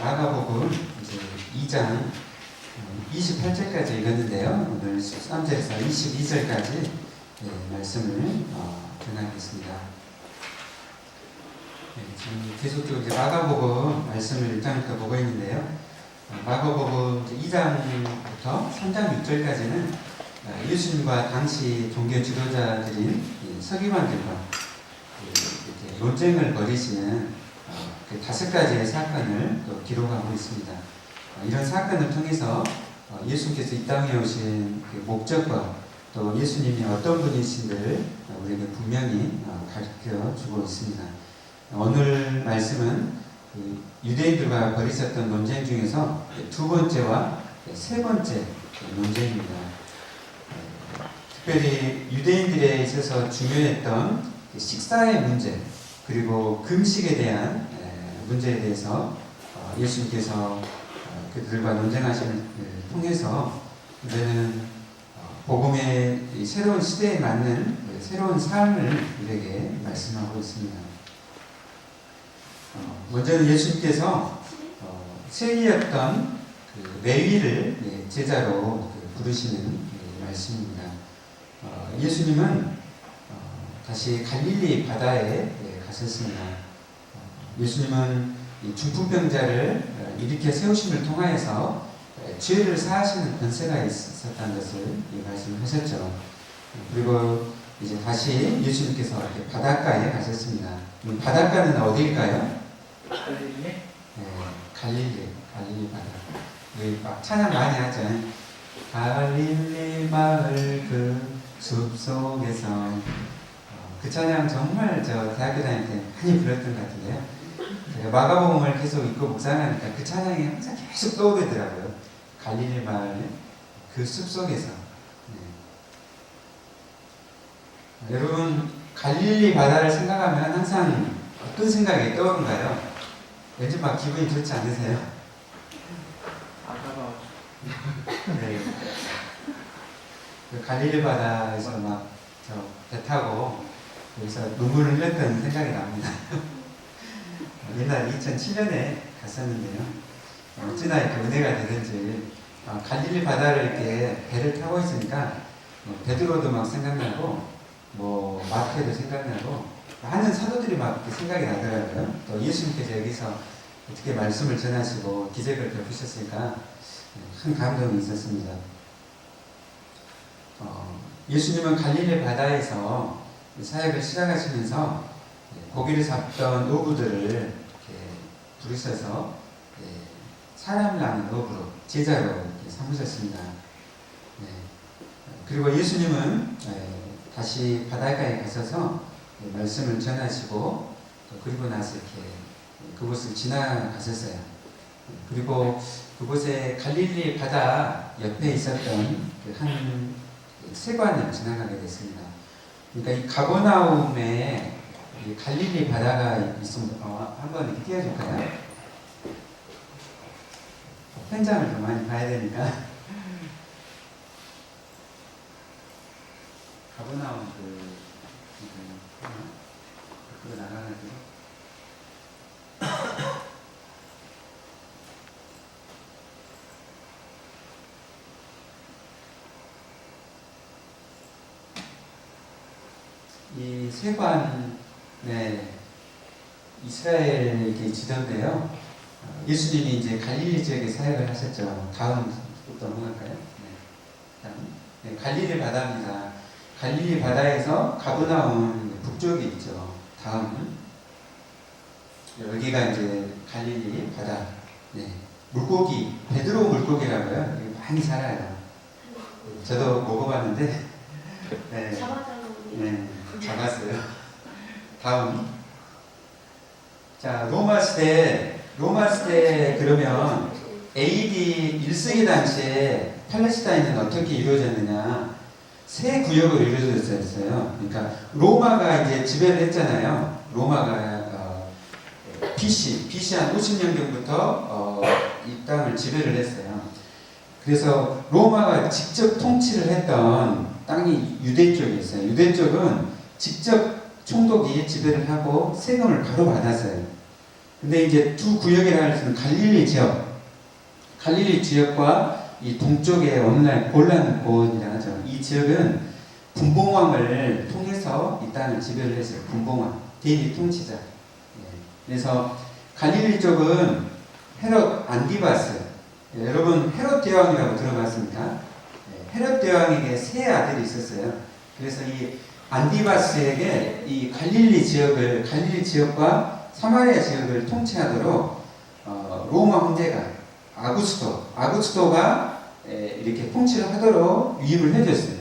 마가복음 이제 2장 28절까지 읽었는데요. 오늘 13절에서 22절까지 말씀을 전하겠습니다. 지금 계속적으로 이제 마가복음 말씀을 1장부터 보고 있는데요. 마가복음 2장부터 3장 6절까지는 예수님과 당시 종교 지도자들인 서기관들과 이렇게 논쟁을 벌이시는 그 5가지의 사건을 또 기록하고 있습니다. 이런 사건을 통해서 예수님께서 이 땅에 오신 그 목적과 또 예수님이 어떤 분이신지를 우리에게 분명히 가르쳐 주고 있습니다. 오늘 말씀은 그 유대인들과 벌이셨던 논쟁 중에서 두 번째와 세 번째 논쟁입니다. 특별히 유대인들에 있어서 중요했던 식사의 문제, 그리고 금식에 대한 문제에 대해서 예수님께서 그들과 논쟁하심을 통해서 이제는 복음의 새로운 시대에 맞는 새로운 삶을 우리에게 말씀하고 있습니다. 먼저는 예수님께서 세리였던 그 레위를 제자로 부르시는 말씀입니다. 예수님은 다시 갈릴리 바다에 가셨습니다. 예수님은 이 중풍병자를 일으켜 세우심을 통하여서 죄를 사하시는 권세가 있었다는 것을 말씀하셨죠. 그리고 이제 다시 예수님께서 바닷가에 가셨습니다. 바닷가는 어디일까요? 갈릴리? 네, 갈릴리 바다. 우리 막 찬양 많이 하죠. 갈릴리 마을 그 숲속에서. 그 찬양 정말 저 대학교 다닐 때 많이 불렀던 것 같은데요. 제가 마가복음을 계속 읽고 묵상하니까 그 찬양이 항상 계속 떠오르더라고요. 갈릴리 마을 그 숲속에서. 네. 여러분, 갈릴리 바다를 생각하면 항상 어떤 생각이 떠오른가요? 왠지 막 기분이 좋지 않으세요? 아까워. 네. 그 갈릴리 바다에서 막 배 타고 여기서 눈물을 흘렸던 생각이 납니다. 옛날 2007년에 갔었는데요. 어찌나 이렇게 은혜가 되는지 갈릴리 바다를 이렇게 배를 타고 있으니까 베드로도 막 생각나고 마태도 생각나고 하는 사도들이 막 생각이 나더라고요. 또 예수님께서 여기서 어떻게 말씀을 전하시고 기적을 베푸셨으니까 큰 감동이 있었습니다. 예수님은 갈릴리 바다에서 사역을 시작하시면서 고기를 잡던 어부들을 이렇게 부르셔서 사람을 낳는 어부로 제자로 이렇게 삼으셨습니다. 네. 그리고 예수님은 다시 바닷가에 가셔서 말씀을 전하시고 그리고 나서 이렇게 그곳을 지나가셨어요. 그리고 그곳에 갈릴리 바다 옆에 있었던 한 세관을 지나가게 됐습니다. 그러니까 이 가버나움에 이 갈릴리 바다가 있습니다. 한번 이렇게 띄워줄까요? 현장을 더 많이 봐야 되니까. 가버나움 그거 나가가지고. 이 세관, 이스라엘 지도인데요. 예수님이 이제 갈릴리 지역에 사역을 하셨죠. 다음부터 넘어갈까요? 다음. 갈릴리 바다입니다. 갈릴리 바다에서 가버나움 북쪽에 있죠. 다음은 여기가 이제 갈릴리 바다. 물고기, 베드로 물고기라고요. 여기 많이 살아요. 저도 먹어봤는데, 잡았어요. 다음. 자, 로마 시대 그러면 AD 1세기 당시에 팔레스타인은 어떻게 이루어졌느냐? 세 구역으로 이루어졌어요. 그러니까 로마가 이제 지배를 했잖아요. 로마가 BC 한 50년경부터 이 땅을 지배를 했어요. 그래서 로마가 직접 통치를 했던 땅이 유대 쪽이었어요. 유대 쪽은 직접 총독이 지배를 하고 세금을 바로 받았어요. 근데 이제 두 구역이라 할 수는 갈릴리 지역과 이 동쪽에 오늘날 골란 고원이라 하죠. 이 지역은 분봉왕을 통해서 이 땅을 지배를 했어요. 분봉왕, 대리 통치자. 예. 그래서 갈릴리 쪽은 헤롯 안디바스. 예, 여러분 헤롯 대왕이라고 들어봤습니까? 예, 헤롯 대왕에게 세 아들이 있었어요. 그래서 이 안디바스에게 이 갈릴리 지역과 사마리아 지역을 통치하도록 로마 황제가 아구스토가 이렇게 통치를 하도록 위임을 해줬어요.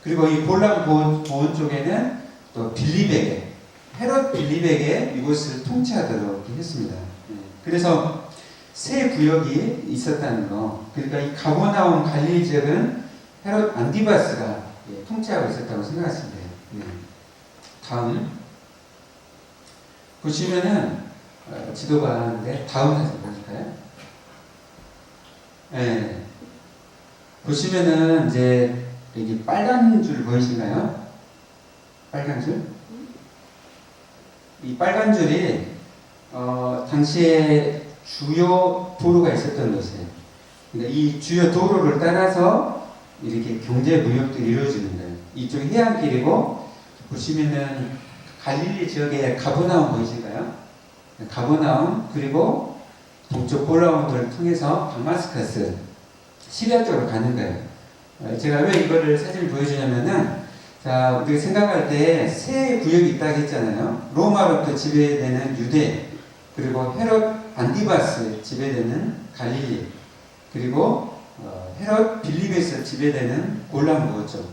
그리고 이 골란 고원 쪽에는 또 헤롯 빌립에게 이곳을 통치하도록 했습니다. 그래서 세 구역이 있었다는 거. 그러니까 이 가버나움 갈릴리 지역은 헤롯 안디바스가 통치하고 있었다고 생각하시면 돼요. 다음 보시면은 지도가 하는데 다음 사진 보실까요? 네. 보시면은 이제 여기 빨간 줄 보이신가요? 빨간 줄? 이 빨간 줄이 당시에 주요 도로가 있었던 곳이에요. 그러니까 이 주요 도로를 따라서 이렇게 경제 무역도 이루어지는 거예요. 이쪽 해안길이고 보시면은 갈릴리 지역에 가버나움 보이실까요? 가버나움 그리고 동쪽 골라온도를 통해서 다마스커스 시리아 쪽으로 가는 거예요. 제가 왜 이거를 사진을 보여주냐면은 자 우리가 생각할 때 세 구역이 있다고 했잖아요. 로마로부터 지배되는 유대 그리고 헤롯 안디바스 지배되는 갈릴리 그리고 헤롯 빌립에서 지배되는 골란 고죠.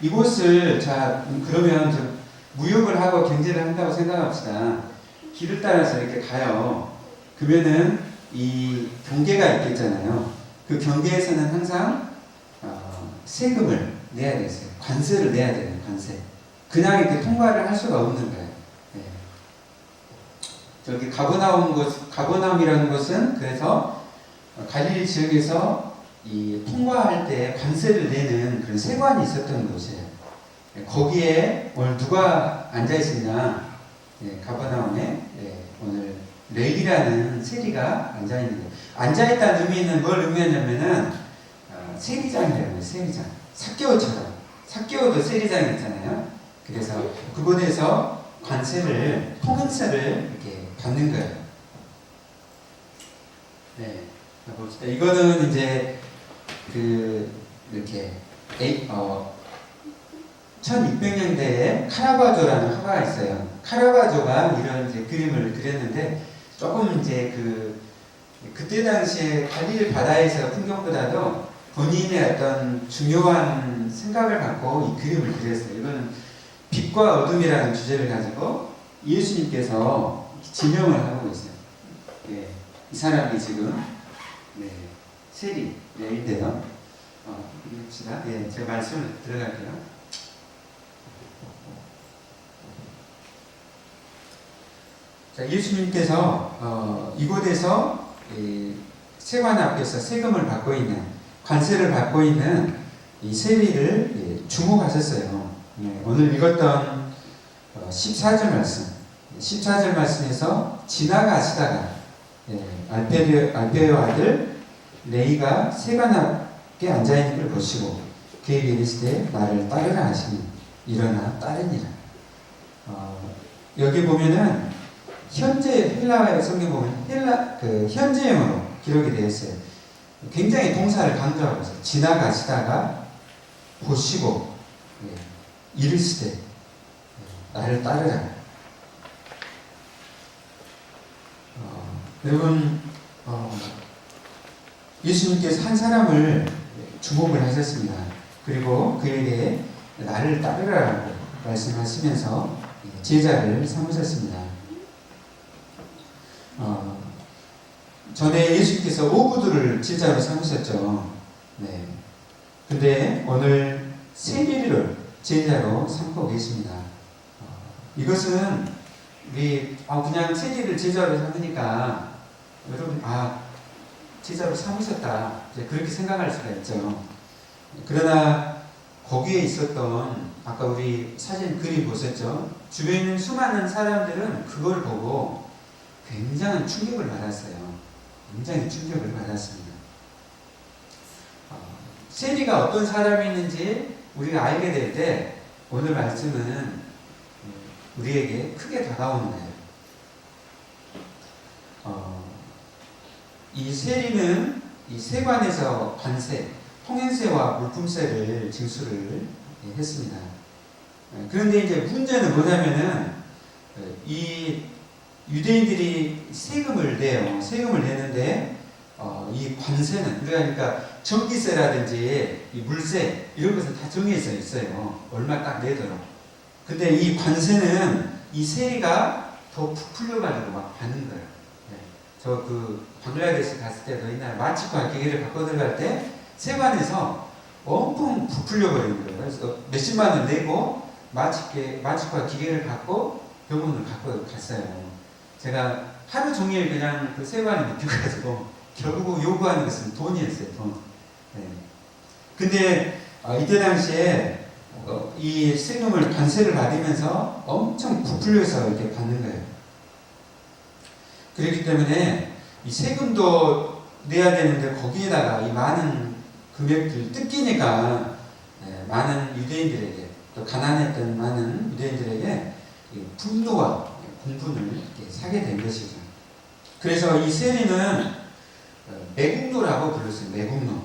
이곳을 자 그러면 좀 무역을 하고 경제를 한다고 생각합시다. 길을 따라서 이렇게 가요. 그러면은 이 경계가 있겠잖아요. 그 경계에서는 항상 세금을 내야 되겠어요. 관세를 내야 돼요. 관세. 그냥 이렇게 통과를 할 수가 없는 거예요. 네. 저기 가버나움이라는 곳은 그래서 갈릴리 지역에서 이 통과할 때 관세를 내는 그런 세관이 있었던 곳이에요. 거기에 오늘 누가 앉아 있으냐? 가버나움에 오늘 레이라는 세리가 앉아 있는 거예요. 앉아 있다는 의미는 뭘 의미하냐면은 세리장이라는 거예요. 세리장. 사개오처럼. 사개오도 세리장이 있잖아요. 그래서 그곳에서 통행세를 이렇게 받는 거예요. 네. 봅시다. 이거는 이제 이렇게 1600년대에 카라바조라는 화가가 있어요. 카라바조가 이런 이제 그림을 그렸는데 조금 이제 그때 당시에 갈릴리 바다에서 풍경보다도 본인의 어떤 중요한 생각을 갖고 이 그림을 그렸어요. 이거는 빛과 어둠이라는 주제를 가지고 예수님께서 지명을 하고 있어요. 예, 이 사람이 지금 세리인데요. 봅시다. 예, 제 말씀을 들어갈게요. 자, 예수님께서 이곳에서 세관 앞에서 세금을 받고 있는 관세를 받고 있는 이 세리를 주목하셨어요. 오늘 읽었던 14절 말씀에서 지나가시다가 알페오 아들 레이가 세관 앞에 앉아 있는 걸 보시고 그에게 이르시되 나를 따르라 하시니 일어나 따르니라. 여기 보면은 현재 헬라어 성경 보면 현재형으로 기록이 되어 있어요. 굉장히 동사를 강조하고 있어요. 지나가시다가 보시고 이르시되 나를 따르라. 여러분 예수님께서 한 사람을 주목을 하셨습니다. 그리고 그에게 나를 따르라고 말씀하시면서 제자를 삼으셨습니다. 전에 예수님께서 오구들을 제자로 삼으셨죠. 네. 근데 오늘 세리를 제자로 삼고 계십니다. 이것은 우리 그냥 세리를 제자로 삼으니까 여러분 제자로 삼으셨다 그렇게 생각할 수가 있죠. 그러나 거기에 있었던 아까 우리 사진 그림 보셨죠? 주변에 있는 수많은 사람들은 그걸 보고 굉장한 충격을 받았어요. 굉장히 충격을 받았습니다. 세리가 어떤 사람이있는지 우리가 알게 될 때 오늘 말씀은 우리에게 크게 다가오는 거예요. 이 세리는 이 세관에서 관세, 통행세와 물품세를 징수를 했습니다. 그런데 이제 문제는 뭐냐면은 이 유대인들이 세금을 내요. 세금을 내는데 이 관세는 우리가 그러니까 전기세라든지 이 물세 이런 것은 다 정해져 있어요. 얼마 딱 내도록. 근데 이 관세는 이 세리가 더 부풀려가지고 막 받는 거예요. 저 그 방글라데시 갔을 때도 옛날 마취과 기계를 바꿔 들어갈 때 세관에서 엄청 부풀려 버리는 거예요. 그래서 몇십만 원 내고 마취과 기계를 갖고 병원을 갖고 갔어요. 제가 하루 종일 그냥 그 세관에 묵혀가지고 결국 요구하는 것은 돈이었어요. 돈. 네. 근데 이때 당시에 이 세금을 관세를 받으면서 엄청 부풀려서 이렇게 받는 거예요. 그렇기 때문에 이 세금도 내야 되는데 거기에다가 이 많은 금액들 뜯기니까 많은 유대인들에게 또 가난했던 많은 유대인들에게 분노와 공분을 이렇게 사게 된 것이죠. 그래서 이 세리는 매국노라고 불렀어요. 매국노.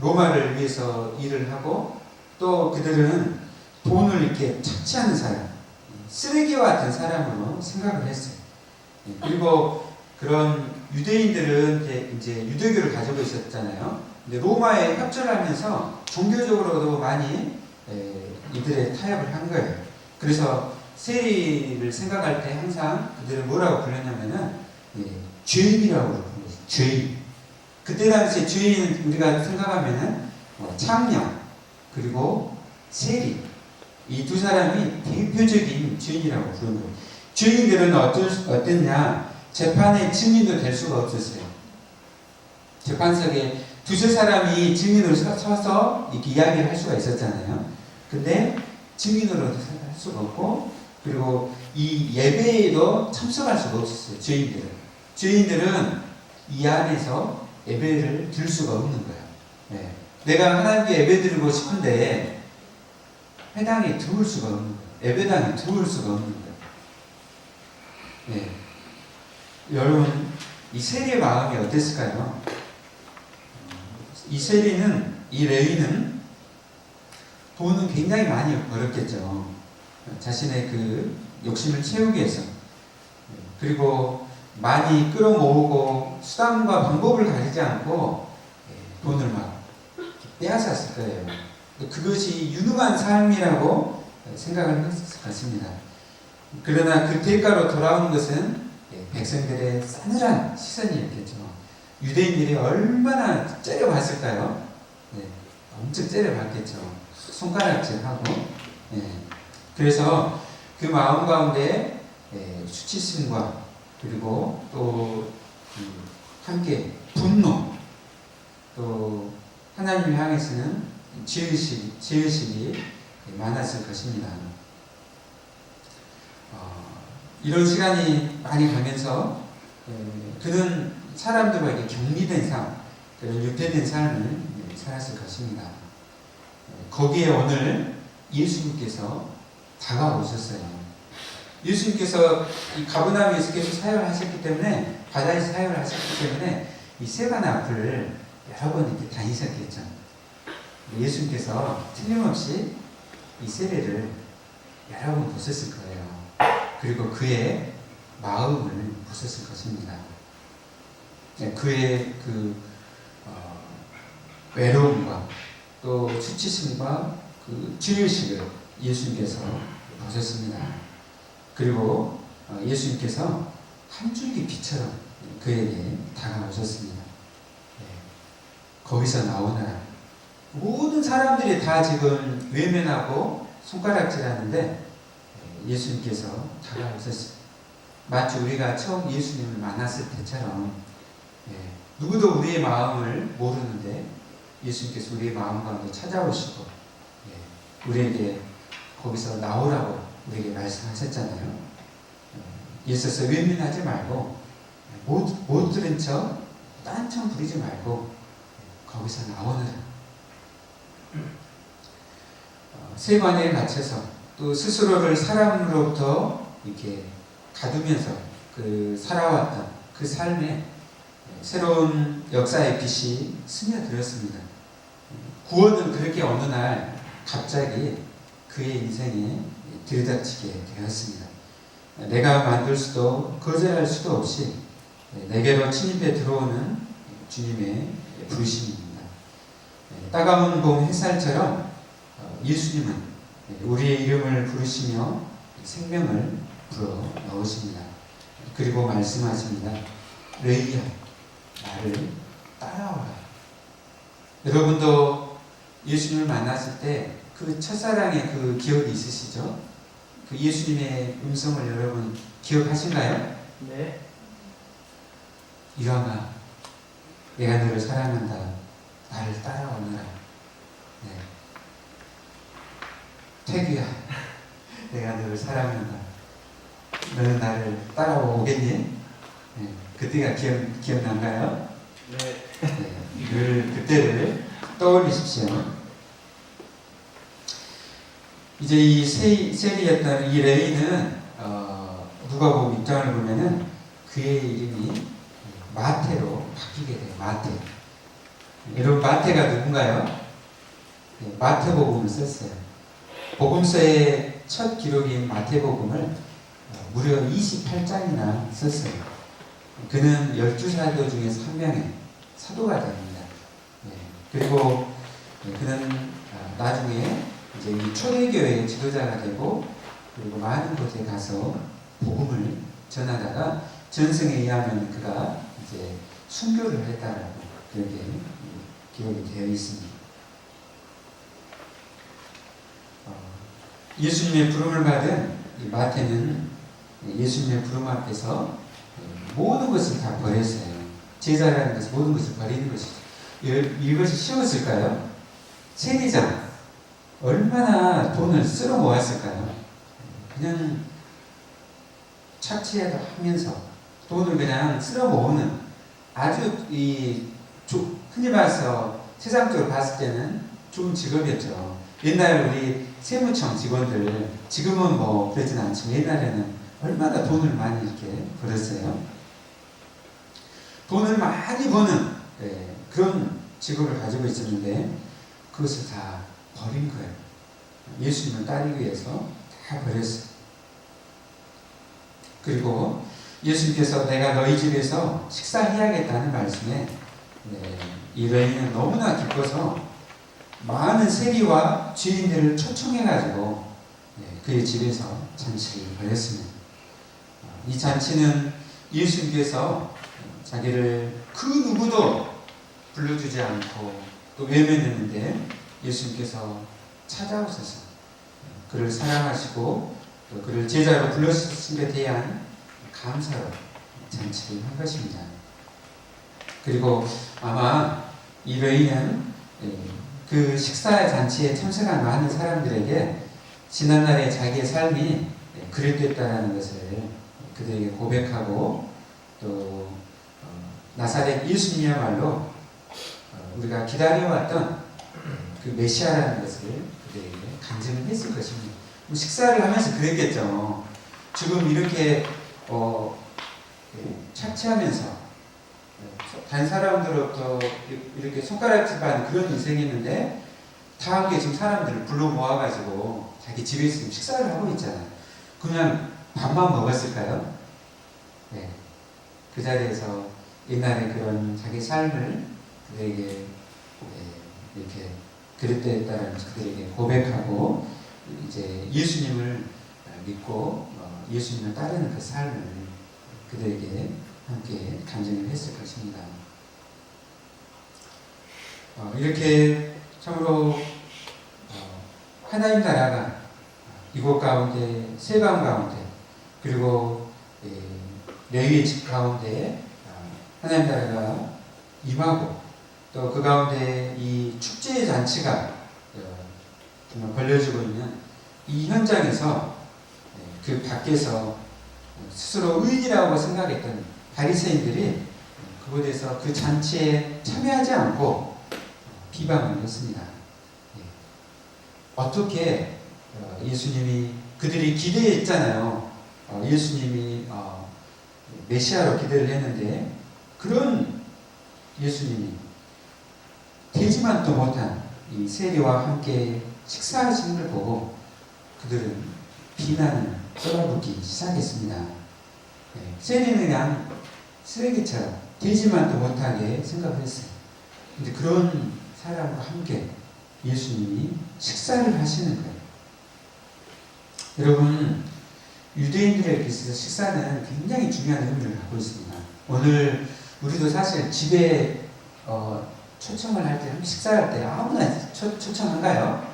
로마를 위해서 일을 하고 또 그들은 돈을 이렇게 착취하는 사람, 쓰레기와 같은 사람으로 생각을 했어요. 그리고 그런 유대인들은 이제 유대교를 가지고 있었잖아요. 근데 로마에 협조를 하면서 종교적으로도 많이 이들의 타협을 한 거예요. 그래서 세리를 생각할 때 항상 그들을 뭐라고 불렀냐면은 죄인이라고 불렀어요. 죄인. 그때 당시에 죄인 우리가 생각하면은 창녀 그리고 세리 이 두 사람이 대표적인 죄인이라고 부른 거예요. 죄인들은 어땠냐? 재판의 증인도 될 수가 없었어요. 재판석에 두세 사람이 증인으로 서서 이렇게 이야기를 할 수가 있었잖아요. 근데 증인으로 할 수가 없고 그리고 이 예배에도 참석할 수가 없었어요. 죄인들은 이 안에서 예배를 드릴 수가 없는 거예요. 네. 내가 하나님께 예배 드리고 싶은데 회당에 들어올 수가 없는 거예요. 예배당에 들어올 수가 없는 거예요. 네. 여러분 이 세리의 마음이 어땠을까요? 이 세리는 이 레위는 돈은 굉장히 많이 벌었겠죠. 자신의 그 욕심을 채우기 위해서 그리고 많이 끌어모으고 수단과 방법을 가리지 않고 돈을 막 빼앗았을 거예요. 그것이 유능한 삶이라고 생각을 했을 것 같습니다. 그러나 그 대가로 돌아오는 것은 백성들의 싸늘한 시선이었겠죠. 유대인들이 얼마나 째려봤을까요? 엄청 째려봤겠죠. 손가락질하고. 그래서 그 마음 가운데 수치심과 그리고 또 함께 분노 또 하나님을 향해서는 죄의식이 많았을 것입니다. 이런 시간이 많이 가면서 그는 사람들과 이렇게 격리된 삶, 그런 유폐된 삶을 살았을 것입니다. 거기에 오늘 예수님께서 다가오셨어요. 예수님께서 이 가버나움에서 계속 사역을 하셨기 때문에 바다에서 사역을 하셨기 때문에 이 세관 앞을 여러 번 이렇게 다니셨겠죠. 예수님께서 틀림없이 이 세례를 여러 번 보셨을 거예요. 그리고 그의 마음을 보셨을 것입니다. 그의 그 외로움과 또 수치심과 그 죄의식을 예수님께서 보셨습니다. 그리고 예수님께서 한 줄기 빛처럼 그에게 다가오셨습니다. 거기서 나오느라 모든 사람들이 다 지금 외면하고 손가락질하는데 예수님께서 다가오셨어요. 마치 우리가 처음 예수님을 만났을 때처럼 누구도 우리의 마음을 모르는데 예수님께서 우리의 마음 가운데 찾아오시고 우리에게 거기서 나오라고 우리에게 말씀하셨잖아요. 있어서 외면하지 말고 못 들은 척 딴청 부리지 말고 거기서 나오느라. 세관에 갇혀서 또 스스로를 사람으로부터 이렇게 가두면서 그 살아왔던 그 삶에 새로운 역사의 빛이 스며들었습니다. 구원은 그렇게 어느 날 갑자기 그의 인생에 들이닥치게 되었습니다. 내가 만들 수도 거절할 수도 없이 내게로 침입해 들어오는 주님의 부르심입니다. 따가운 봄 햇살처럼 예수님은 우리의 이름을 부르시며 생명을 불어 넣으십니다. 그리고 말씀하십니다. 레이야, 나를 따라오라. 여러분도 예수님을 만났을 때 그 첫사랑의 그 기억이 있으시죠? 그 예수님의 음성을 여러분 기억하신가요? 네. 일어나, 내가 너를 사랑한다. 나를 따라오너라. 네. 태규야, 내가 너를 사랑한다. 너는 나를 따라오겠니? 네. 그때가 기억난가요? 네. 네. 늘 그때를 떠올리십시오. 이제 이 세리였던 이 레위는 누가복음 입장을 보면은 그의 이름이 마태로 바뀌게 돼요. 마태. 여러분 마태가 누군가요? 네, 마태복음을 썼어요. 복음서의 첫 기록인 마태복음을 무려 28장이나 썼어요. 그는 12사도 중에서 한 명의 사도가 됩니다. 네, 그리고 그는 나중에 이제 이 초대교회의 지도자가 되고 그리고 많은 곳에 가서 복음을 전하다가 전승에 의하면 그가 이제 순교를 했다라고 그렇게 기록이 되어 있습니다. 예수님의 부름을 받은 이 마태는 예수님의 부름 앞에서 모든 것을 다 버렸어요. 제자라는 것은 모든 것을 버리는 것이죠. 이것이 쉬웠을까요? 세리장 얼마나 돈을 쓸어 모았을까요? 그냥 착취해도 하면서 돈을 그냥 쓸어 모으는 아주 흔히 봐서 세상적으로 봤을 때는 좋은 직업이었죠. 옛날 우리 세무청 직원들 지금은 뭐 그러진 않지만 옛날에는 얼마나 돈을 많이 이렇게 벌었어요. 돈을 많이 버는 그런 직업을 가지고 있었는데 그것을 다 버린 거예요. 예수님을 따르기 위해서 다 버렸어요. 그리고 예수님께서 내가 너희 집에서 식사해야겠다는 말씀에 이 여인은 너무나 기뻐서 많은 세리와 주인들을 초청해가지고 그의 집에서 잔치를 벌였습니다. 이 잔치는 예수님께서 자기를 그 누구도 불러주지 않고 또 외면했는데 예수님께서 찾아오셔서 그를 사랑하시고 또 그를 제자로 불러주신 것에 대한 감사로 잔치를 한 것입니다. 그리고 아마 이 여인은 그 식사 잔치에 참석한 많은 사람들에게 지난날의 자기의 삶이 그릇됐다는 것을 그들에게 고백하고 또 나사렛 예수님이야말로 우리가 기다려왔던 그 메시아라는 것을 그들에게 강증을 했을 것입니다. 식사를 하면서 그랬겠죠. 지금 이렇게 착취하면서 다른 사람들로부터 이렇게 손가락질하는 그런 인생이었는데 다 함께 지금 사람들을 불러 모아가지고 자기 집에 있으면 식사를 하고 있잖아요. 그냥 밥만 먹었을까요? 네. 그 자리에서 옛날에 그런 자기 삶을 그들에게 이렇게 그릇되었다는 그들에게 고백하고 이제 예수님을 믿고 예수님을 따르는 그 삶을 그들에게 함께 간증을 했을 것입니다. 이렇게 참으로 하나님 나라가 이곳 가운데 세방 가운데 그리고 레위의 집 가운데 하나님 나라가 임하고 또 그 가운데 이 축제의 잔치가 정말 벌려지고 있는 이 현장에서 그 밖에서 스스로 의인이라고 생각했던 바리새인들이 그곳에서 그 잔치에 참여하지 않고 비방을 했습니다. 어떻게 예수님이 그들이 기대했잖아요. 예수님이 메시아로 기대를 했는데 그런 예수님이 되지만도 못한 이 세리와 함께 식사하시는 걸 보고 그들은 비난을 쏟아붓기 시작했습니다. 세리는 그냥 쓰레기처럼 되지만도 못하게 생각을 했어요. 근데 그런 사람과 함께 예수님이 식사를 하시는 거예요. 여러분, 유대인들에게 있어서 식사는 굉장히 중요한 의미를 갖고 있습니다. 오늘 우리도 사실 집에 초청을 할 때, 식사할 때 아무나 초청한가요?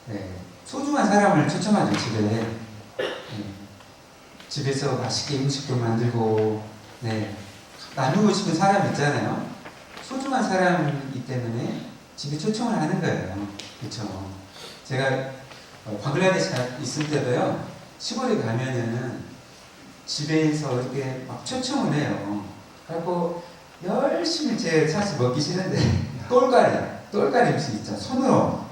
네, 소중한 사람을 초청하죠, 집에. 네, 집에서 맛있게 음식도 만들고, 네, 나누고 싶은 사람 있잖아요. 소중한 사람이기 때문에 집에 초청을 하는 거예요. 그렇죠? 제가 방글라데시에 있을 때도요, 시골에 가면은 집에서 이렇게 막 초청을 해요. 그래갖고 열심히 제 사실 먹기 싫은데 똘까리 음식 있죠. 손으로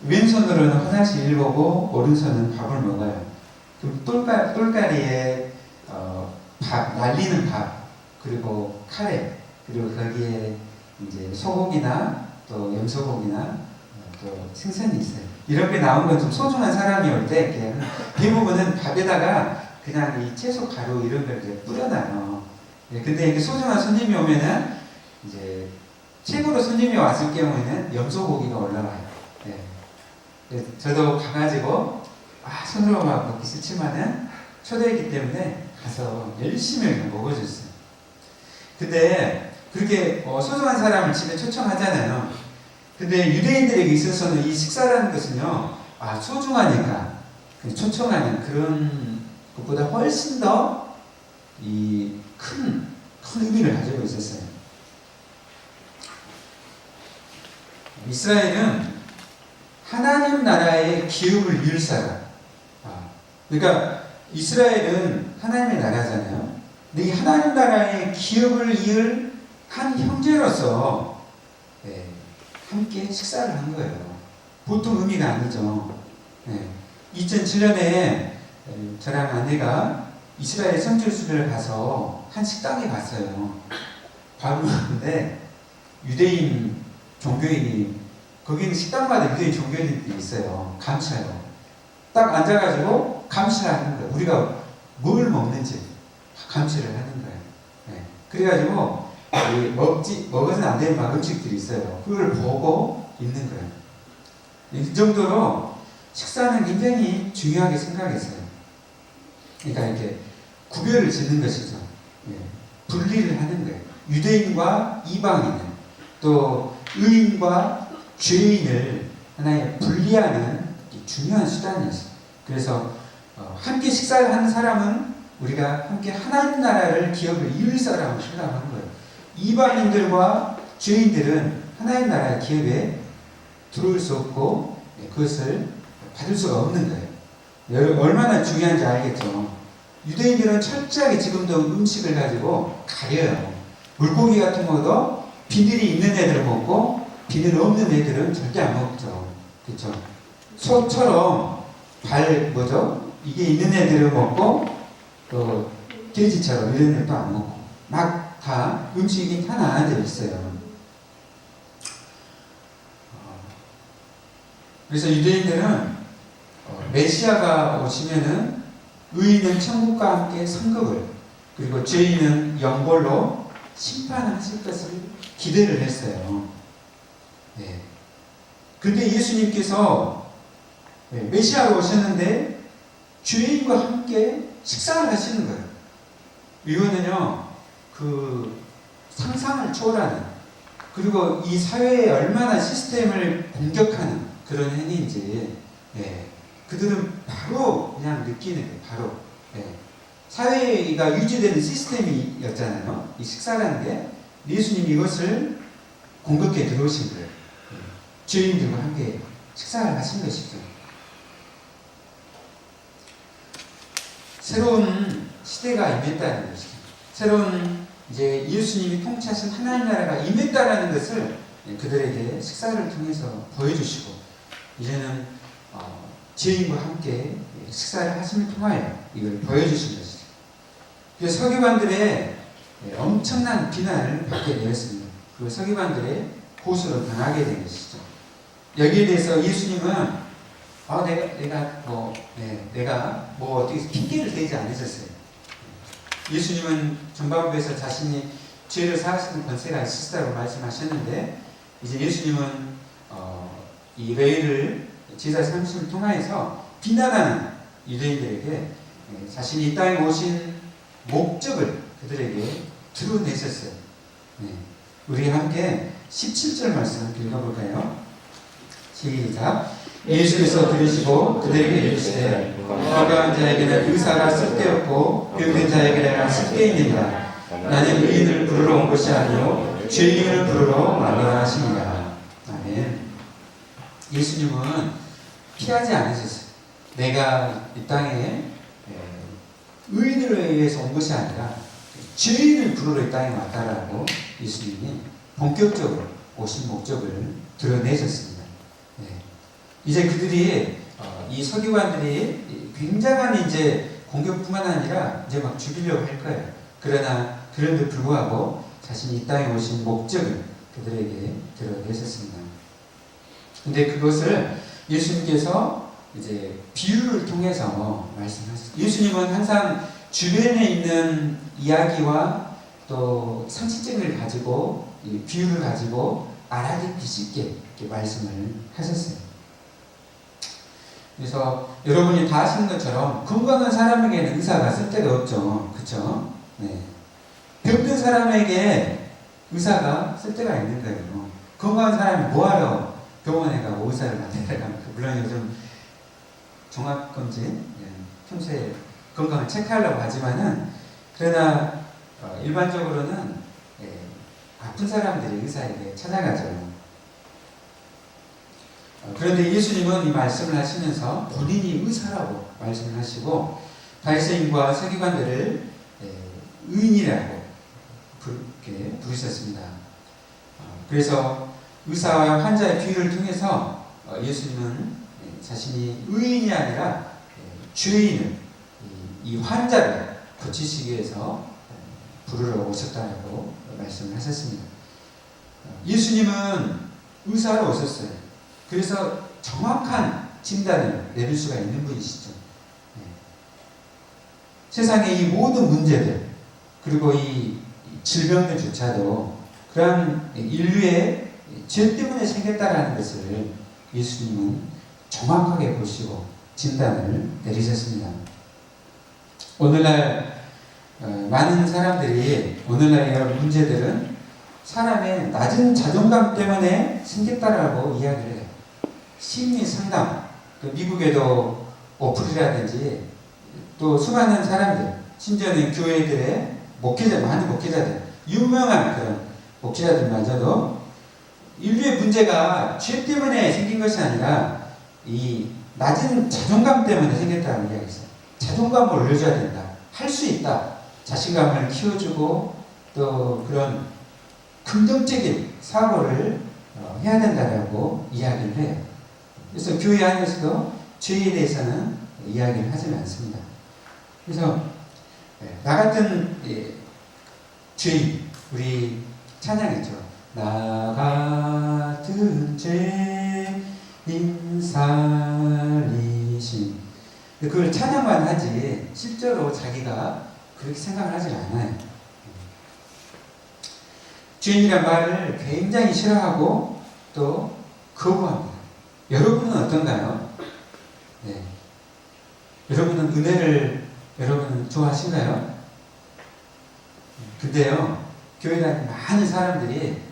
왼손으로는 화장실 일 보고 오른손은 밥을 먹어요. 그럼 똘까리에 밥 날리는 밥 그리고 카레 그리고 거기에 이제 소고기나 또 염소고기나 또 생선이 있어요. 이렇게 나온 건 좀 소중한 사람이 올 때 대부분은 밥에다가 그냥 이 채소 가루 이런 걸 이제 뿌려놔요. 근데 이렇게 소중한 손님이 오면은 이제 최고로 손님이 왔을 경우에는 염소고기가 올라와요. 저도 가가지고 손으로 막 먹기 싫지만은 초대했기 때문에 가서 열심히 먹어줬어요. 근데 그렇게 소중한 사람을 집에 초청하잖아요. 근데 유대인들에게 있어서는 이 식사라는 것은요, 소중하니까 초청하는 그런 것보다 훨씬 더 이 큰 의미를 가지고 있었어요. 이스라엘은 하나님 나라의 기업을 이을 사람. 그러니까 이스라엘은 하나님의 나라잖아요. 근데 이 하나님 나라의 기업을 이을 한 형제로서 함께 식사를 한 거예요. 보통 의미가 아니죠. 2007년에 저랑 아내가 이스라엘 선교수를 가서 한 식당에 갔어요. 밥을 먹는데 유대인 종교인이 거기는 식당마다 유대인 종교인들이 있어요. 감시하러. 딱 앉아가지고 감시를 하는 거예요. 우리가 뭘 먹는지 감시를 하는 거예요. 그래가지고 먹어서는 안 되는 막 음식들이 있어요. 그걸 보고 있는 거예요. 이 정도로 식사는 굉장히 중요하게 생각했어요. 그러니까 이렇게 구별을 짓는 것이죠. 분리를 하는 거예요. 유대인과 이방인을 또 의인과 죄인을 하나의 분리하는 중요한 수단이었어요. 그래서 함께 식사를 하는 사람은 우리가 함께 하나님 나라를 기업을 이룰 사람을 생각하는 거예요. 이방인들과 죄인들은 하나님 나라의 기업에 들어올 수 없고 그것을 받을 수가 없는 거예요. 얼마나 중요한지 알겠죠. 유대인들은 철저하게 지금도 음식을 가지고 가려요. 물고기 같은 것도 비늘이 있는 애들을 먹고 비늘 없는 애들은 절대 안 먹죠. 그렇죠? 소처럼 이게 있는 애들을 먹고 또 돼지처럼 이런 애들도 안 먹고 막 다 음식이 하나 되어 있어요. 그래서 유대인들은 메시아가 오시면은 의인은 천국과 함께 상급을 그리고 죄인은 영벌로 심판하실 것을 기대를 했어요. 근데 예수님께서 메시아가 오셨는데 죄인과 함께 식사를 하시는 거예요. 이거는요, 그 상상을 초월하는 그리고 이 사회에 얼마나 시스템을 공격하는 그런 행위인지 그들은 바로 그냥 느끼는 거예요. 바로 사회가 유지되는 시스템이었잖아요. 이 식사라는 게 예수님이 이것을 공격해 들어오신 거예요. 죄인들과 함께 식사를 하신 것이죠. 새로운 시대가 임했다는 것이죠. 새로운 이제 예수님이 통치하신 하나님 나라가 임했다라는 것을 그들에게 식사를 통해서 보여주시고, 이제는 지혜인과 함께 식사를 하심을 통하여 이걸 보여주신 것이죠. 그래서 서기관들의 엄청난 비난을 받게 되었습니다. 그 서기관들의 고수로 변하게 된 것이죠. 여기에 대해서 예수님은 내가 어떻게 핑계를 대지 않으셨어요. 예수님은 전반부에서 자신이 죄를 사하시는 권세가 있으시다고 말씀하셨는데, 이제 예수님은 이 레위를 제사 삼심을 통하여서 비난하는 유대인들에게 자신이 이 땅에 오신 목적을 그들에게 드러내셨어요. 우리 함께 17절 말씀 읽어볼까요? 시작. 예수께서 들으시고 그들에게 이르시되 건강한 자에게는 의사가 쓸데없고 병든 자에게는 쓸데있느니라. 나는 의인을 부르러 온 것이 아니요 죄인을 부르러 왔노라 하시니라. 아멘. 예수님은 피하지 않으셨어요. 내가 이 땅에 의인을 위해서 온 것이 아니라 죄인을 부르러 이 땅에 왔다라고 예수님이 본격적으로 오신 목적을 드러내셨습니다. 이제 그들이 이 서기관들이 굉장한 이제 공격뿐만 아니라 이제 막 죽이려고 할 거예요. 그러나 그런데 불구하고 자신이 이 땅에 오신 목적을 그들에게 드러내셨습니다. 근데 그것을 예수님께서 이제 비유를 통해서 말씀하셨어요. 예수님은 항상 주변에 있는 이야기와 또 상식적을 가지고 비유를 가지고 알아듣기 쉽게 이렇게 말씀을 하셨어요. 그래서 여러분이 다 아시는 것처럼 건강한 사람에게는 의사가 쓸데가 없죠. 그렇죠? 병든 사람에게 의사가 쓸데가 있는 거예요. 건강한 사람이 뭐하러 병원에 가고 의사를 만나러 갑니까? 물론 요즘 종합검진, 평소에 건강을 체크하려고 하지만은, 그러나 일반적으로는 아픈 사람들이 의사에게 찾아가죠. 그런데 예수님은 이 말씀을 하시면서 본인이 의사라고 말씀을 하시고, 바리새인과 서기관들을 의인이라고 부르셨습니다. 그래서 의사와 환자의 비유를 통해서 예수님은 자신이 의인이 아니라 죄인을, 이 환자를 고치시기 위해서 부르러 오셨다고 말씀을 하셨습니다. 예수님은 의사로 오셨어요. 그래서 정확한 진단을 내릴 수가 있는 분이시죠. 세상의 이 모든 문제들, 그리고 이 질병들조차도 그러한 인류의 죄 때문에 생겼다라는 것을 예수님은 정확하게 보시고 진단을 내리셨습니다. 오늘날 많은 사람들이, 오늘날의 여러 문제들은 사람의 낮은 자존감 때문에 생겼다라고 이야기를 해요. 심리 상담, 미국에도 어플이라든지 또 수많은 사람들, 심지어는 교회들의 목회자, 많은 목회자들, 유명한 그런 목회자들마저도 인류의 문제가 죄 때문에 생긴 것이 아니라 이 낮은 자존감 때문에 생겼다고 이야기했어요. 자존감을 올려줘야 된다. 할 수 있다. 자신감을 키워주고 또 그런 긍정적인 사고를 해야 된다라고 이야기를 해요. 그래서 교회 안에서도 죄에 대해서는 이야기를 하지 않습니다. 그래서 나 같은 죄인, 우리 찬양했죠. 나 같은 죄인 살리신. 그걸 찬양만 하지 실제로 자기가 그렇게 생각을 하지 않아요. 죄인이란 말을 굉장히 싫어하고 또 거부합니다. 여러분은 어떤가요? 여러분은 은혜를 여러분은 좋아하신가요? 근데요, 교회 다니는 많은 사람들이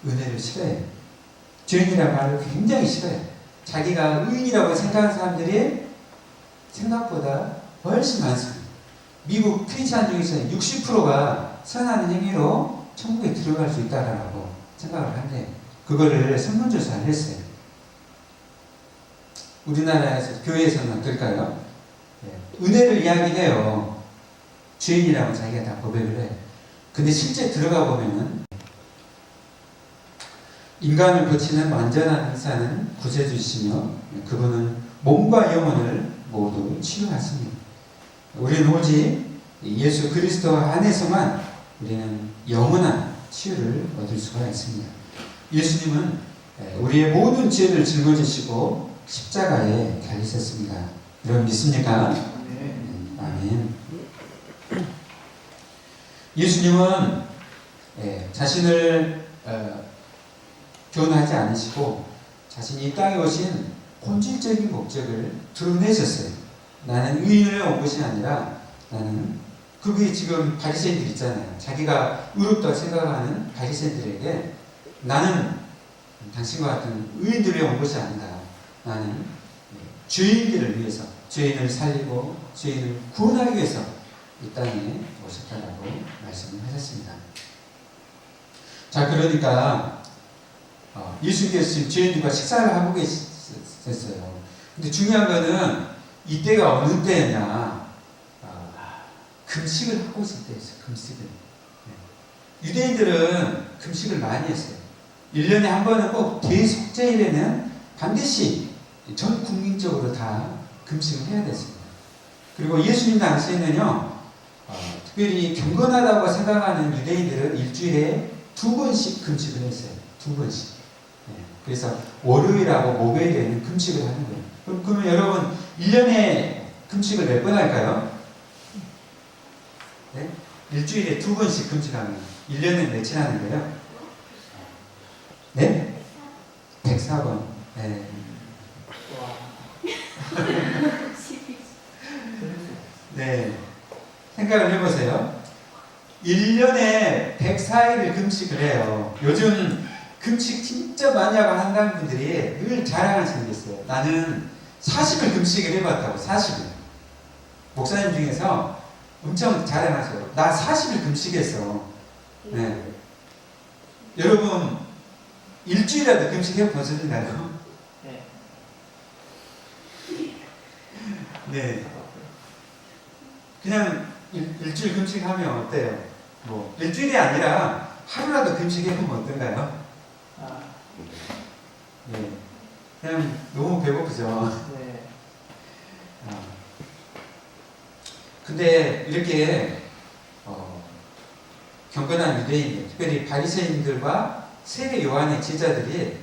은혜를 싫어해요. 죄인이란 말을 굉장히 싫어해요. 자기가 의인이라고 생각하는 사람들이 생각보다 훨씬 많습니다. 미국 크리스찬 중에서 60%가 선한 행위로 천국에 들어갈 수 있다라고 생각을 한대. 그거를 설문조사를 했어요. 우리나라에서, 교회에서는 어떨까요? 은혜를 이야기해요. 죄인이라고 자기가 다 고백을 해요. 근데 실제 들어가 보면은 인간을 고치는 완전한 의사는 구세주시며 그분은 몸과 영혼을 모두 치유하십니다. 우리는 오직 예수 그리스도 안에서만 우리는 영원한 치유를 얻을 수가 있습니다. 예수님은 우리의 모든 죄를 짊어지시고 십자가에 달리셨습니다. 여러분 믿습니까? 네. 아멘. 예수님은 자신을 교훈하지 않으시고 자신이 이 땅에 오신 본질적인 목적을 드러내셨어요. 나는 의인을 온 것이 아니라 나는 그게 지금 바리새인들 있잖아요. 자기가 의롭다고 생각하는 바리새인들에게 나는 당신과 같은 의인들이 온 것이 아니다. 나는 죄인들을 위해서 죄인을 살리고 죄인을 구원하기 위해서 이 땅에 오셨다라고 말씀을 하셨습니다. 자, 그러니까 예수님께서 지금 죄인들과 식사를 하고 계셨어요. 근데 중요한 거는 이때가 어느 때였냐? 금식을 하고 있을 때였어요. 금식을. 유대인들은 금식을 많이 했어요. 1년에 한 번은 꼭 대속죄일에는 반드시 전 국민적으로 다 금식을 해야 됐습니다. 그리고 예수님 당시에는요, 특별히 경건하다고 생각하는 유대인들은 일주일에 2번씩 금식을 했어요. 2번씩. 그래서 월요일하고 목요일에는 금식을 하는 거예요. 그러면 여러분 1년에 금식을 몇 번 할까요? 네? 일주일에 2번씩 금식하면 1년에 며칠 하는 거예요? 네? 104번. 네. 네. 생각을 해보세요. 1년에 104일을 금식을 해요. 요즘 금식 진짜 많이 하고 한다는 분들이 늘 자랑하시는 게 있어요. 나는 40일 금식을 해봤다고. 40일. 목사님 중에서 엄청 자랑하셔요. 나 40일 금식했어. 네. 여러분 일주일이라도 금식해 보셨나요? 네. 네. 그냥 일주일 금식하면 어때요? 뭐 일주일이 아니라 하루라도 금식해보면 어떤가요? 네. 그냥 너무 배고프죠. 네. 근데 이렇게 경건한 유대인들, 특별히 바리새인들과 세례 요한의 제자들이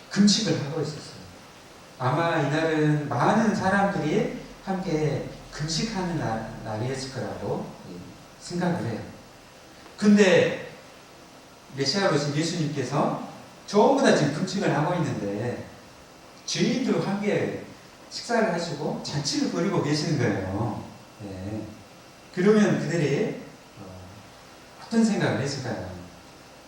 금식을 하고 있었어요. 아마 이날은 많은 사람들이 함께 금식하는 날이었을 거라고 생각을 해요. 근데 메시아로 오신 예수님께서 전부 다 지금 금식을 하고 있는데 죄인들과 함께 식사를 하시고 잔치를 벌이고 계시는 거예요. 네. 그러면 그들이 어떤 생각을 했을까요?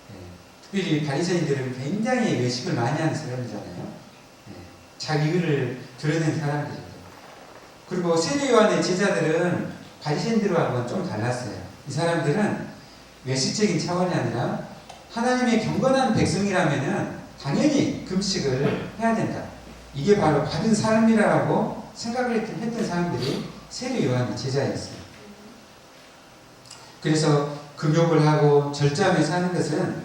네. 특별히 바리새인들은 굉장히 외식을 많이 하는 사람이잖아요. 네. 자기 의를 드러낸 사람들이죠. 그리고 세례 요한의 제자들은 바리새인들하고는 좀 달랐어요. 이 사람들은 외식적인 차원이 아니라 하나님의 경건한 백성이라면은 당연히 금식을 해야 된다. 이게 바로 받은 삶이라고 생각을 했던 사람들이 세례 요한의 제자였어요. 그래서 금욕을 하고 절제하며 사는 것은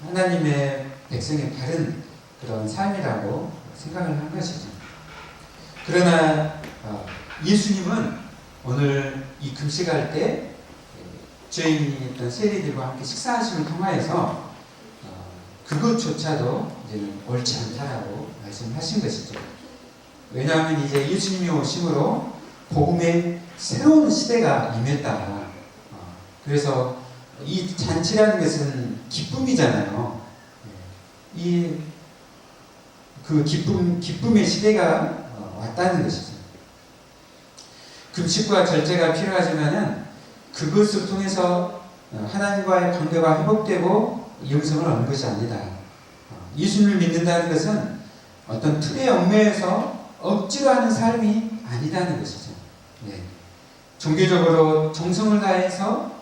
하나님의 백성의 바른 그런 삶이라고 생각을 한 것이죠. 그러나 예수님은 오늘 이 금식할 때 죄인이었던 세리들과 함께 식사하심을 통하여서 그것조차도 이제는 옳지 않다라고 말씀하신 것이죠. 왜냐하면 이제 예수님이 오심으로 복음의 새로운 시대가 임했다. 그래서 이 잔치라는 것은 기쁨이잖아요. 그 기쁨의 시대가 왔다는 것이죠. 금식과 절제가 필요하지만은 그것을 통해서 하나님과의 관계가 회복되고 영성을 얻는 것이 아니다. 예수님을 믿는다는 것은 어떤 틀의 얽매여서 억지로 하는 삶이 아니다는 것이죠. 네. 종교적으로 정성을 다해서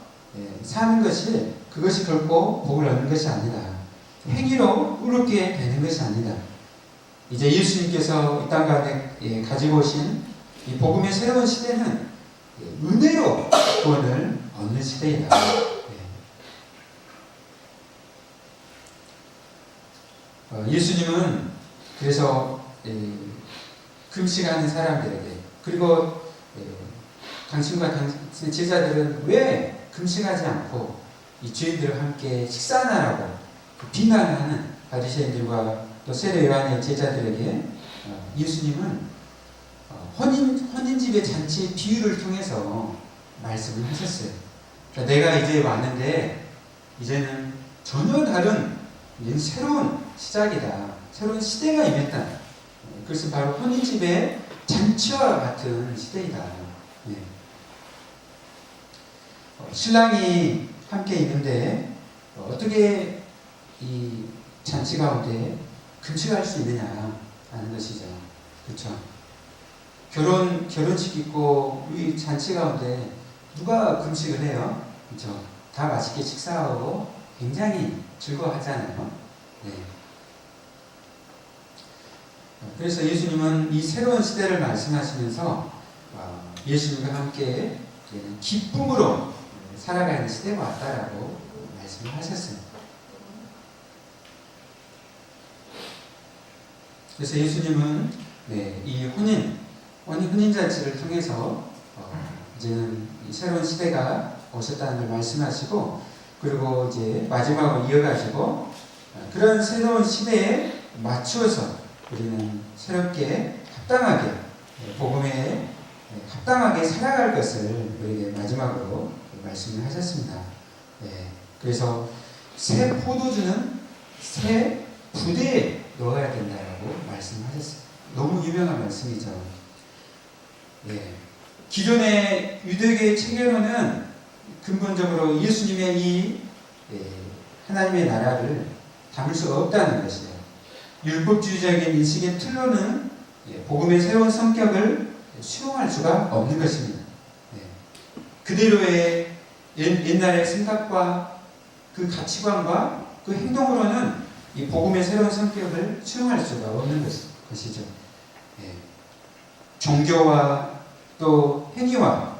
사는 것이 그것이 결코 복을 얻는 것이 아니다. 행위로 의롭게 되는 것이 아니다. 이제 예수님께서 이 땅 가운데 가지고 오신 이 복음의 새로운 시대는 은혜로 구원을 얻는 시대이다. 예수님은 그래서 금식하는 사람들에게, 그리고 당신과 당신의 제자들은 왜 금식하지 않고 이 죄인들과 함께 식사하라고 비난하는 바리새인들과 또 세례 요한의 제자들에게 예수님은 혼인집의 잔치 비유를 통해서 말씀을 하셨어요. 그러니까 내가 이제 왔는데 이제는 전혀 다른 새로운 시작이다. 새로운 시대가 임했다. 그것은 바로 혼인집의 잔치와 같은 시대이다. 신랑이 함께 있는데 어떻게 이 잔치 가운데 금식할 수 있느냐 하는 것이죠. 그렇죠? 결혼식 있고 이 잔치 가운데 누가 금식을 해요? 그렇죠? 다 맛있게 식사하고 굉장히 즐거워하잖아요. 그래서 예수님은 이 새로운 시대를 말씀하시면서 예수님과 함께 기쁨으로 살아가는 시대가 왔다라고 말씀을 하셨습니다. 그래서 예수님은 이 혼인잔치를 통해서 이제는 새로운 시대가 오셨다는 걸 말씀하시고, 그리고 이제 마지막으로 이어가시고 그런 새로운 시대에 맞추어서 우리는 새롭게 합당하게 복음에 합당하게 살아갈 것을 우리에게 마지막으로 말씀을 하셨습니다. 그래서 새 포도주는 새 부대에 넣어야 된다라고 말씀하셨어요. 너무 유명한 말씀이죠. 기존의 유대교의 체계로는 근본적으로 예수님의 이 하나님의 나라를 담을 수가 없다는 것이에요. 율법주의적인 인식의 틀로는 복음의 새로운 성격을 수용할 수가 없는 것입니다. 그대로의 옛날의 생각과 그 가치관과 그 행동으로는 이 복음의 새로운 성격을 수용할 수가 없는 것이죠. 종교와 또 행위와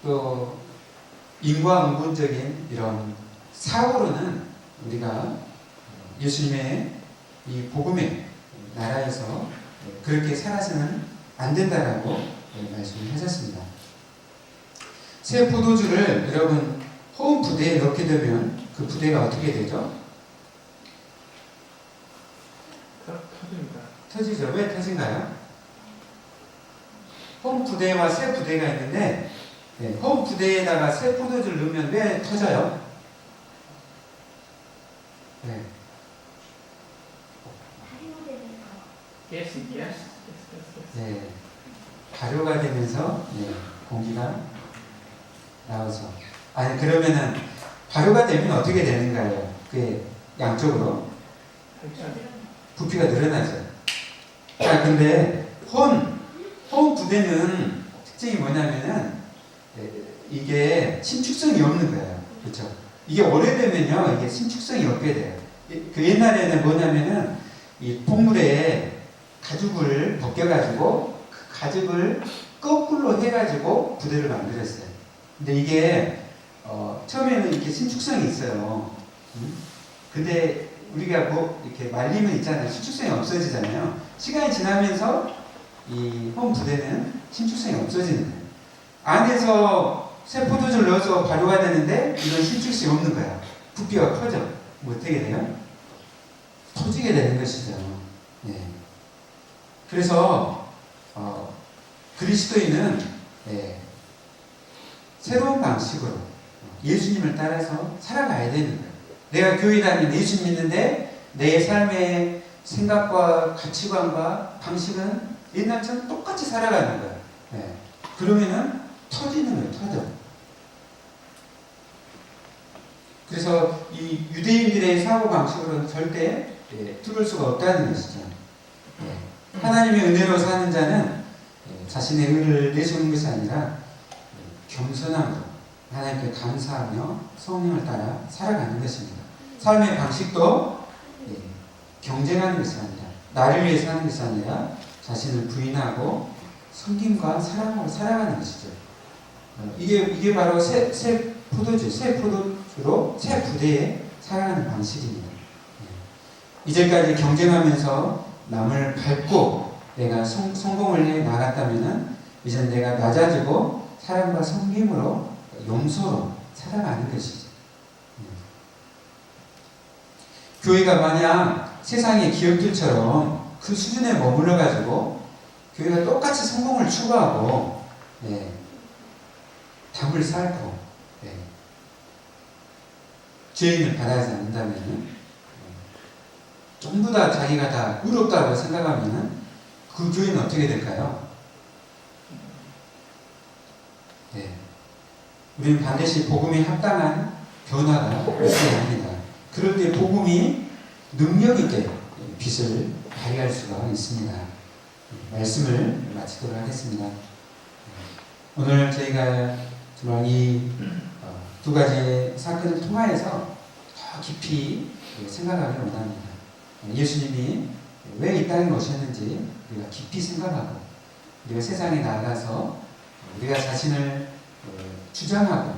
또 인과응보적인 이런 사고로는 우리가 예수님의 이 복음의 나라에서 그렇게 살아서는 안 된다라고 말씀을 하셨습니다. 새 포도주를 여러분 호흡 부대에 넣게 되면 그 부대가 어떻게 되죠? 터집니다. 터지죠. 왜 터진가요? 호흡 부대와 새 부대가 있는데 호흡 부대에다가 새 포도주를 넣으면 왜 터져요? Yes. 발효가 되면서 공기가 나오죠. 아니 그러면은 발효가 되면 어떻게 되는가요? 그 양쪽으로 부피가 늘어나죠. 자, 근데 혼 부대는 특징이 뭐냐면은 이게 신축성이 없는 거예요. 그렇죠? 이게 오래되면요, 이게 신축성이 없게 돼요. 그 옛날에는 뭐냐면은 이 폭물에 가죽을 벗겨가지고 그 가죽을 거꾸로 해가지고 부대를 만들었어요. 근데 이게 처음에는 이렇게 신축성이 있어요. 근데 우리가 뭐 이렇게 말리면 있잖아요. 신축성이 없어지잖아요. 시간이 지나면서 이 홈 부대는 신축성이 없어지는 거예요. 안에서 새 포도주를 넣어서 발효가 되는데 이건 신축성이 없는 거야. 부피가 커져. 뭐 어떻게 돼요? 터지게 되는 것이죠. 그래서 그리스도인은 새로운 방식으로 예수님을 따라서 살아가야 되는 거예요. 내가 교회 다니는 예수님 믿는데 내 삶의 생각과 가치관과 방식은 옛날처럼 똑같이 살아가는 거예요. 그러면은 터지는 거예요. 터져. 그래서 이 유대인들의 사고 방식으로는 절대 뚫을 수가 없다는 것이죠. 하나님의 은혜로 사는 자는 자신의 의를 내세우는 것이 아니라 겸손함으로 하나님께 감사하며 성령을 따라 살아가는 것입니다. 삶의 방식도 경쟁하는 것이 아니라 나를 위해 사는 것이 아니라 자신을 부인하고 섬김과 사랑으로 살아가는 것이죠. 이게 바로 새 포도주, 새 포도주로 새 부대에 살아가는 방식입니다. 이제까지 경쟁하면서 남을 밟고 내가 성공을 해 나갔다면은 이제 내가 낮아지고 사람과 섬김으로 용서로 살아가는 것이죠. 교회가 만약 세상의 기업들처럼 그 수준에 머물러 가지고 교회가 똑같이 성공을 추구하고 담을 쌓고 죄인을 받아야지 않는다면 전부 다 자기가 다 의롭다고 생각하면 그 교회는 어떻게 될까요? 우리는 반드시 복음에 합당한 변화가 있어야 합니다. 그럴 때 복음이 능력 있게 빛을 발휘할 수가 있습니다. 말씀을 마치도록 하겠습니다. 오늘 저희가 정말 이 두 가지 사건을 통하여서 더 깊이 생각하기를 원합니다. 예수님이 왜 이 땅에 오셨는지 우리가 깊이 생각하고 우리가 세상에 나가서 우리가 자신을 주장하고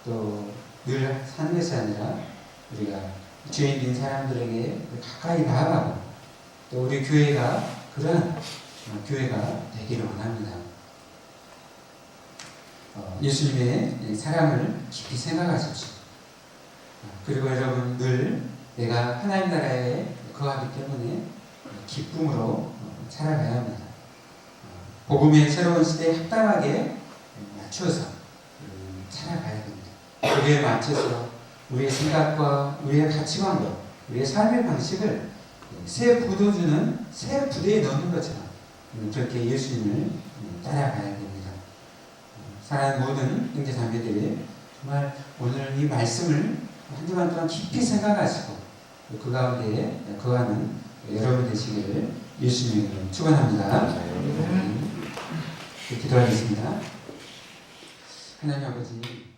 또 늘 사는 것이 아니라 우리가 죄인인 사람들에게 가까이 나아가고 또 우리 교회가 그런 교회가 되기를 원합니다. 예수님의 사랑을 깊이 생각하십시오. 그리고 여러분 늘 내가 하나님 나라에 거하기 때문에 기쁨으로 살아가야 합니다. 복음의 새로운 시대에 합당하게 맞춰서 살아가야 됩니다. 거기에 맞춰서 우리의 생각과 우리의 가치관과 우리의 삶의 방식을 새 포도주는 새 부대에 넣는 것처럼 그렇게 예수님을 따라가야 됩니다. 사랑하는 모든 형제자매들이 정말 오늘 이 말씀을 한 주간 동안 깊이 생각하시고 그 가운데 거하는 여러분 되시기를 예수님으로 축원합니다. 기도하겠습니다. 하나님 아버지